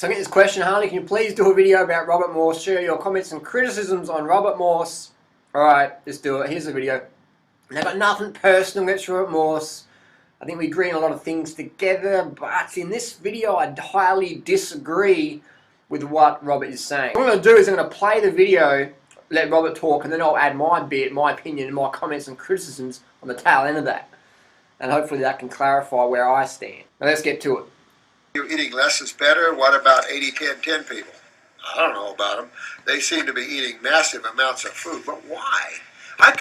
So I get this question, Harley, can you please do a video about Robert Morse? Share your comments and criticisms on Robert Morse. Alright, let's do it. Here's the video. And I've got nothing personal against Robert Morse. I think we agree on a lot of things together, but in this video I highly disagree with what Robert is saying. What I'm going to do is I'm going to play the video, let Robert talk, and then I'll add my bit, my opinion, and my comments and criticisms on the tail end of that. And hopefully that can clarify where I stand. Now let's get to it. You're eating less is better. What about 80-10-10 people? I don't know about them. They seem to be eating massive amounts of food, but why?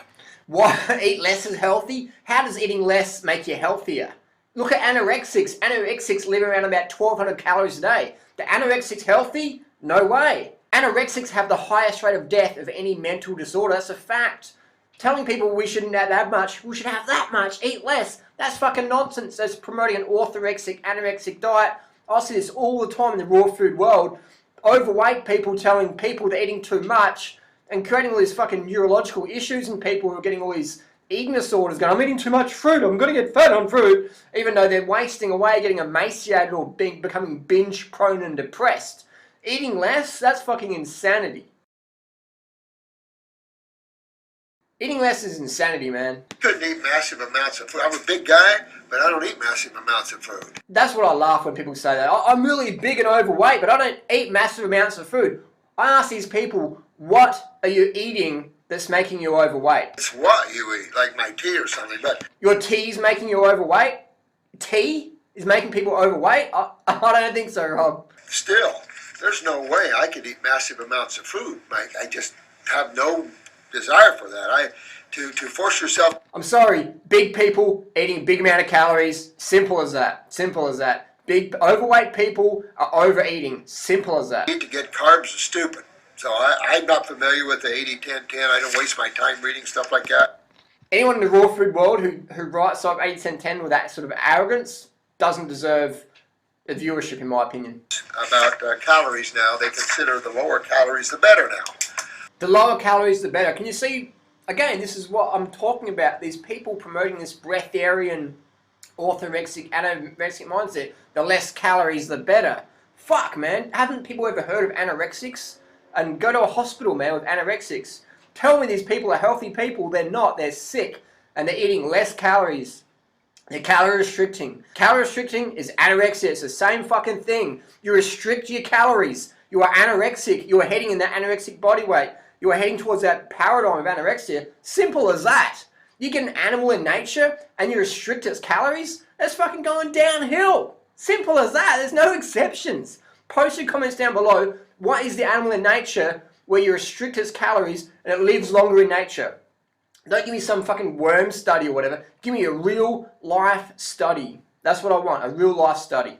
Why eat less is healthy? How does eating less make you healthier? Look at anorexics. Anorexics live around about 1,200 calories a day. The anorexics healthy? No way. Anorexics have the highest rate of death of any mental disorder. That's a fact. Telling people we shouldn't have that much, we should have that much, eat less, that's fucking nonsense. That's promoting an orthorexic, anorexic diet. I see this all the time in the raw food world. Overweight people telling people they're eating too much and creating all these fucking neurological issues in people who are getting all these eating disorders going, I'm eating too much fruit, I'm going to get fat on fruit, even though they're wasting away, getting emaciated or becoming binge prone and depressed. Eating less, that's fucking insanity. Eating less is insanity, man. Couldn't eat massive amounts of food. I'm a big guy, but I don't eat massive amounts of food. That's what I laugh when people say that. I'm really big and overweight, but I don't eat massive amounts of food. I ask these people, what are you eating that's making you overweight? It's what you eat, like my tea or something, but... Your tea's making you overweight? Tea is making people overweight? I don't think so, Rob. Still, there's no way I could eat massive amounts of food, Mike. I just have no desire for that. To force yourself. I'm sorry, big people eating a big amount of calories, simple as that. Simple as that. Big overweight people are overeating, simple as that. To get carbs is stupid. So I'm not familiar with the 80-10-10. I don't waste my time reading stuff like that. Anyone in the raw food world who writes up 80-10-10 with that sort of arrogance doesn't deserve a viewership, in my opinion. About calories now, they consider the lower calories the better now. The lower calories, the better. Can you see, again, this is what I'm talking about. These people promoting this breatharian, orthorexic, anorexic mindset. The less calories, the better. Fuck, man. Haven't people ever heard of anorexics? And go to a hospital, man, with anorexics. Tell me these people are healthy people. They're not. They're sick. And they're eating less calories. They're calorie restricting. Calorie restricting is anorexia. It's the same fucking thing. You restrict your calories. You are anorexic. You are heading in that anorexic body weight. You are heading towards that paradigm of anorexia. Simple as that. You get an animal in nature and you restrict its calories, that's fucking going downhill. Simple as that. There's no exceptions. Post your comments down below. What is the animal in nature where you restrict its calories and it lives longer in nature? Don't give me some fucking worm study or whatever. Give me a real life study. That's what I want, a real life study.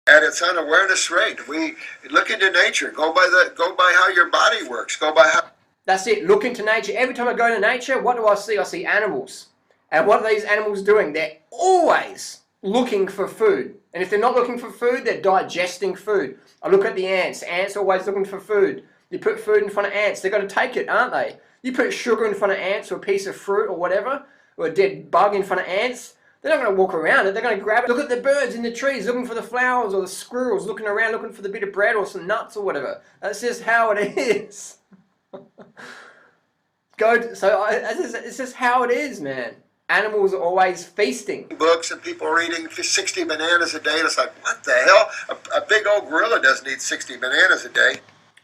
At its unawareness rate, we look into nature. Go by how your body works. Go by how. That's it. Look into nature. Every time I go to nature, what do I see? I see animals. And what are these animals doing? They're always looking for food. And if they're not looking for food, they're digesting food. I look at the ants. Ants are always looking for food. You put food in front of ants, they're going to take it, aren't they? You put sugar in front of ants or a piece of fruit or whatever, or a dead bug in front of ants, they're not going to walk around it, they're going to grab it. Look at the birds in the trees looking for the flowers, or the squirrels looking around looking for the bit of bread or some nuts or whatever. That's just how it is. It's just how it is, man. Animals are always feasting. Books and people are eating 60 bananas a day, and it's like, what the hell? A big old gorilla doesn't eat 60 bananas a day.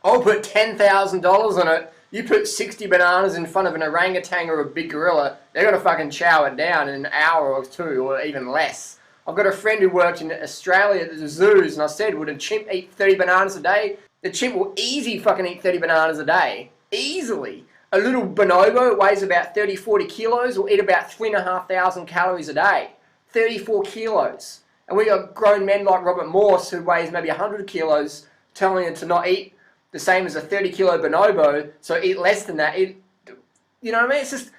I'll put $10,000 on it. You put 60 bananas in front of an orangutan or a big gorilla, they're going to fucking chow it down in an hour or two, or even less. I've got a friend who worked in Australia at the zoos, and I said, would a chimp eat 30 bananas a day? The chimp will easy fucking eat 30 bananas a day. Easily. A little bonobo weighs about 30-40 kilos, will eat about 3,500 calories a day. 34 kilos. And we got grown men like Robert Morse, who weighs maybe 100 kilos, telling him to not eat the same as a 30-kilo bonobo, so eat less than that. You know what I mean? It's just,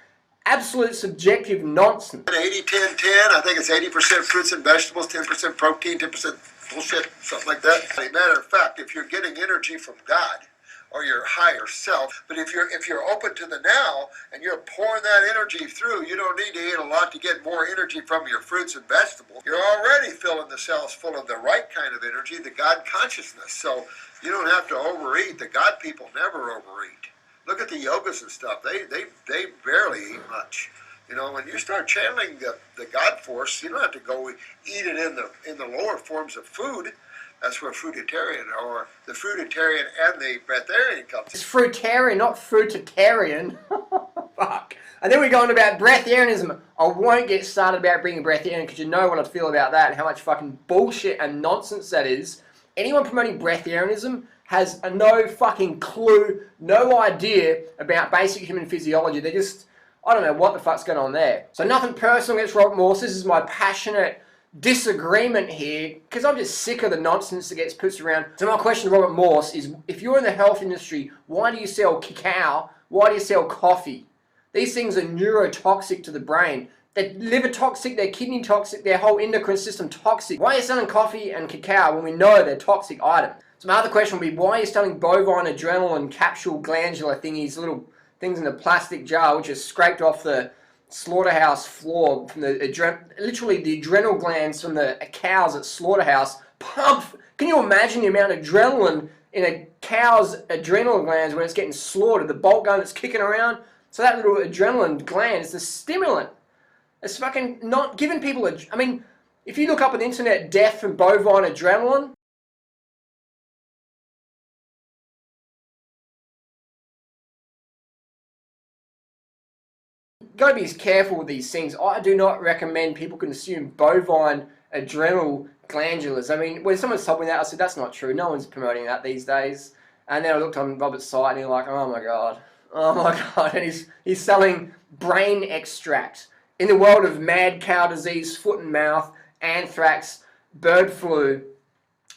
absolute subjective nonsense. 80-10-10, I think it's 80% fruits and vegetables, 10% protein, 10% bullshit, something like that. As a matter of fact, if you're getting energy from God or your higher self, but if you're open to the now and you're pouring that energy through, you don't need to eat a lot to get more energy from your fruits and vegetables. You're already filling the cells full of the right kind of energy, the God consciousness. So you don't have to overeat. The God people never overeat. Look at the yogas and stuff. They barely eat much. You know, when you start channeling the God force, you don't have to go eat it in the lower forms of food. That's where fruitarian, or the fruitarian and the breatharian comes. It's fruitarian, not fruitarian. Fuck. And then we go on about breatharianism. I won't get started about bringing breatharian because you know what I feel about that and how much fucking bullshit and nonsense that is. Anyone promoting breatharianism has no fucking clue, no idea about basic human physiology. They just, I don't know what the fuck's going on there. So nothing personal against Robert Morse. This is my passionate disagreement here because I'm just sick of the nonsense that gets put around. So my question to Robert Morse is, if you're in the health industry, why do you sell cacao? Why do you sell coffee? These things are neurotoxic to the brain. They're liver toxic, they're kidney toxic, their whole endocrine system toxic. Why are you selling coffee and cacao when we know they're toxic items? So my other question would be, why are you selling bovine adrenaline capsule glandular thingies, little things in a plastic jar which are scraped off the slaughterhouse floor from the literally the adrenal glands from the cows at slaughterhouse pump. Can you imagine the amount of adrenaline in a cow's adrenal glands when it's getting slaughtered, the bolt gun that's kicking around? So that little adrenaline gland is the stimulant. It's fucking not giving people I mean, if you look up on the internet death from bovine adrenaline, got to be careful with these things. I do not recommend people consume bovine adrenal glandulars. I mean, when someone's told me that, I said, that's not true. No one's promoting that these days. And then I looked on Robert's site and he's like, oh my God. Oh my God. And he's selling brain extract. In the world of mad cow disease, foot and mouth, anthrax, bird flu,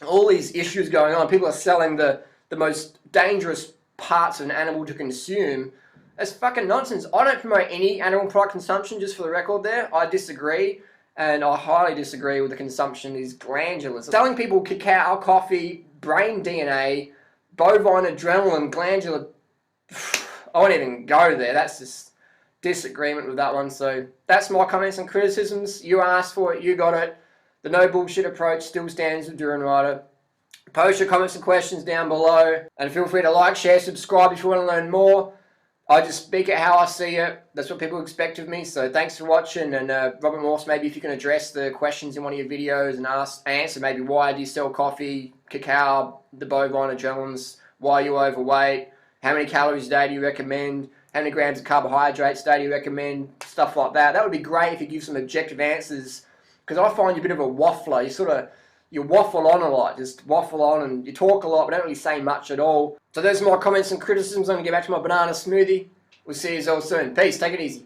all these issues going on, people are selling the most dangerous parts of an animal to consume. That's fucking nonsense. I don't promote any animal product consumption, just for the record there. I disagree, and I highly disagree with the consumption of these glandulars. Selling people cacao, coffee, brain DNA, bovine adrenaline, glandular... I won't even go there. That's just disagreement with that one. So that's my comments and criticisms. You asked for it, you got it. The no bullshit approach still stands with Durianrider. Post your comments and questions down below, and feel free to like, share, subscribe if you want to learn more. I just speak it how I see it. That's what people expect of me. So thanks for watching. And Robert Morse, maybe if you can address the questions in one of your videos and answer maybe why do you sell coffee, cacao, the bovine adrenalines, why are you overweight, how many calories a day do you recommend, how many grams of carbohydrates a day do you recommend, stuff like that. That would be great if you give some objective answers, because I find you a bit of a waffler. You waffle on a lot, just waffle on, and you talk a lot but don't really say much at all. So those are my comments and criticisms. I'm going to get back to my banana smoothie. We'll see you all soon. Peace, take it easy.